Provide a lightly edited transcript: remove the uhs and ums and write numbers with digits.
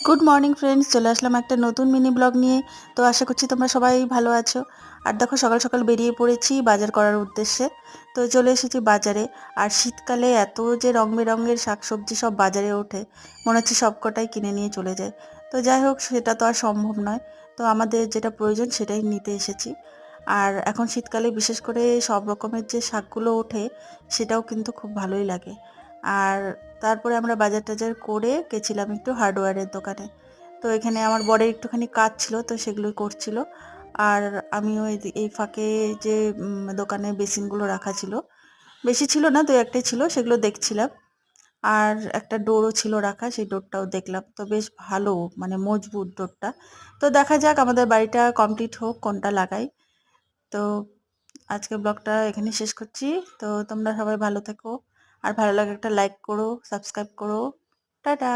Good morning friends, চলে আসলাম একটা নতুন মিনি ব্লগ নিয়ে। তো আশা করছি তোমরা সবাই ভালো আছো। আর দেখো, সকাল সকাল বেরিয়ে পড়েছি বাজার করার উদ্দেশ্যে। তো চলে এসেছি বাজারে। আর শীতকালে এত যে রং বেরঙের শাকসবজি সব বাজারে ওঠে, মনে হচ্ছে সবকটাই কিনে নিয়ে চলে যায়। তো যাই হোক, সেটা তো আর সম্ভব নয়। তো আমাদের যেটা প্রয়োজন সেটাই নিতে এসেছি। আর এখন শীতকালে বিশেষ করে সব রকমের যে শাকগুলো ওঠে, সেটাও কিন্তু খুব ভালোই লাগে। আর তারপরে আমরা বাজার টাজার করে গেছিলাম একটু হার্ডওয়্যারের দোকানে। তো এখানে আমার বরের একটুখানি কাজ ছিল, তো সেগুলোই করছিল। আর আমিও এই ফাঁকে যে দোকানে বেসিনগুলো রাখা ছিল, বেশি ছিল না, দু একটাই ছিল, সেগুলো দেখছিলাম। আর একটা ডোরও ছিল রাখা, সেই ডোরটাও দেখলাম। তো বেশ ভালো, মানে মজবুত ডোরটা। তো দেখা যাক আমাদের বাড়িটা কমপ্লিট হোক, কোনটা লাগাই। তো আজকে ব্লগটা এখানে শেষ করছি। তো তোমরা সবাই ভালো থেকো। আর ভালো লাগে একটা লাইক করো, সাবস্ক্রাইব করো। টাটা।